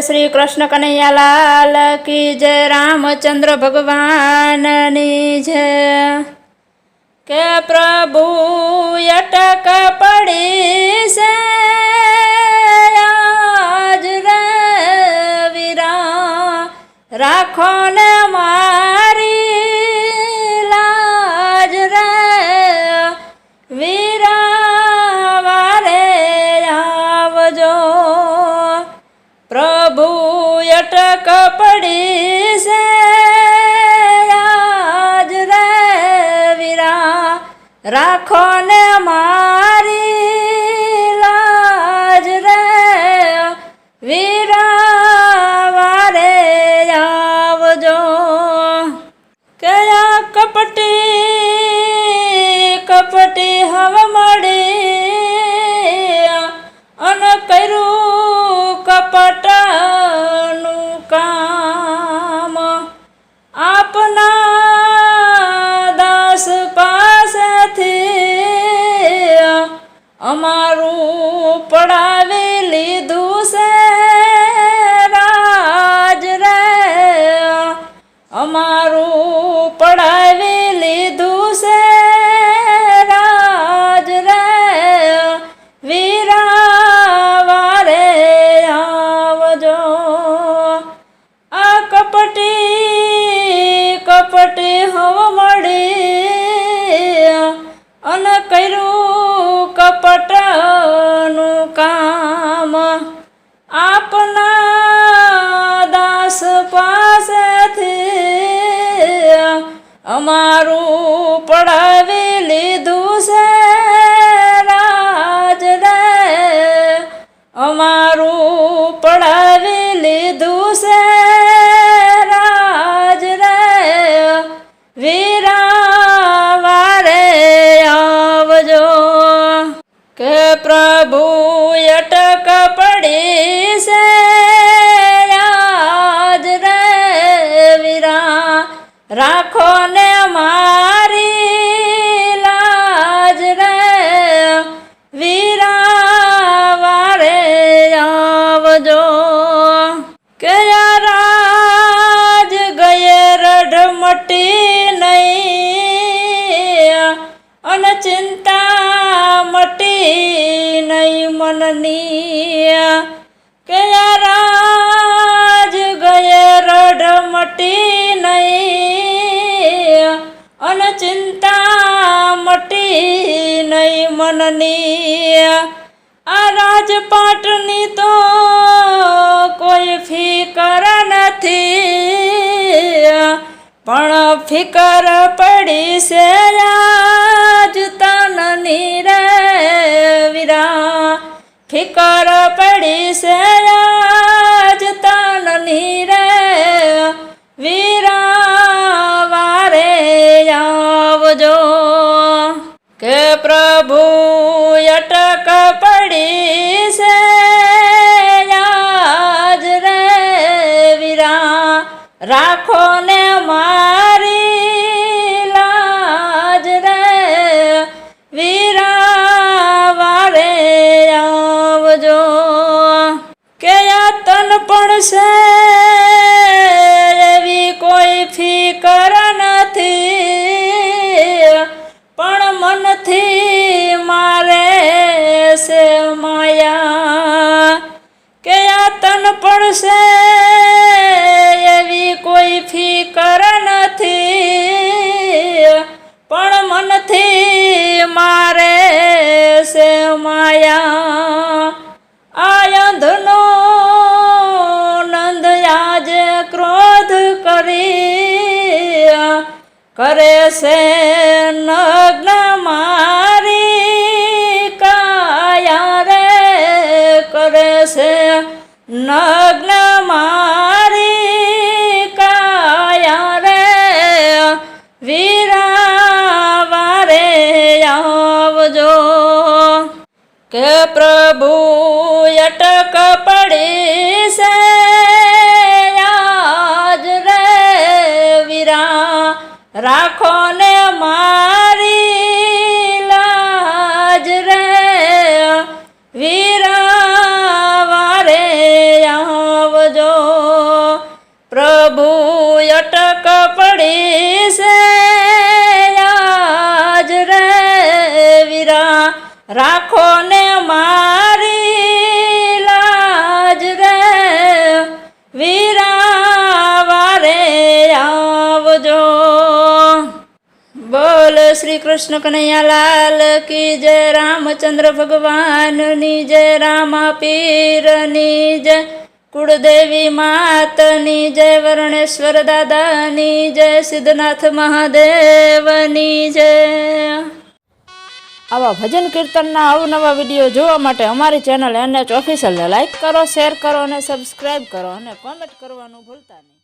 श्री कृष्ण कन्हैया लाल की जय। रामचंद्र भगवान ની जय। के प्रभु अटक पड़ी से आज रे वीरा, राखो ने मारी लाज रे वीरा, वारे आवजो। प्रभु अटक पड़ी से आज रे वीरा, राखो ने मारी लाज रे वीरा, वारे आवजो। कया कपटी कपटी हव मળી અન કર્યું કપટનું કામ, આપના દાસ પાસેથી અમારું પડાવી લીધું છે રાજ રે, અમારું પડાવી લીધું છે રાજ રે વીરા, વારે આવજો। આ કપટી કપટી હવ મળી અન કર્યું કપટનું કામ, આપના દાસ પાસેથી અમારું પડાવી લીધું છે રાજ રે, અમારું પડાવી લીધું છે રાજ રે વીરા, વારે આવજો। કે પ્રભુ અટક પડી છે આજ રે વીરા, રાખો ને મારી લાજ રે વીરા, વારે આવજો। કે રાજ ગયે રઢમટી નહીં અન ચિંતા મટી નહીં મનની, કે રાજ ગયે રઢમટી નહીં અન ચિંતા મટી નહીં મનની। આ રાજપાટની તો કોઈ ફિકર નથી, પણ ફિકર પડી છે આજ તનની રે વીરા, ફિકર પડી છે આજ તનની રે વીરા, વારે આવજો। કે પ્રભુ અટક પડી છે આજ રે વીરા, રાખો ને મારી લાજ રે વીરા, વારે આવજો। કે આ તન પડશે એવી કોઈ ફિકર નથી, પણ મનથી મારે છે માયા। કે આ તન પડશે એવી કોઈ ફિકર નથી, પણ મનથી મારે છે માયા। આયંધનો નંદ આજે ક્રોધ કરી કરે છે નગ્ન મારી કાયા રે, કરે છે નગ્ન મારી કાયા રે વીરા, વારે આવજો। કે પ્રભુ અટક પડી છે આજ રે વીરા, રાખો ને મારી લાજ રે વીરા, વારે આવજો। અટક પડી છે આજ રે વીરા રાખો ને મારી લાજ રે વીરા વારે આવજો। બોલ શ્રી કૃષ્ણ કનૈયાલાલ કી જય, રામચંદ્ર ભગવાનની જય, રામા પીરની જય, કુળદેવી માતની જય, વર્ણેશ્વર દાદાની જય, સિદ્ધનાથ મહાદેવની જય। આવા ભજન કીર્તનના અવનવા વિડીયો જોવા માટે અમારી ચેનલ NH ઓફિશિયલને લાઈક કરો, શેર કરો અને સબસ્ક્રાઈબ કરો અને કોમેન્ટ કરવાનું ભૂલતા નહીં।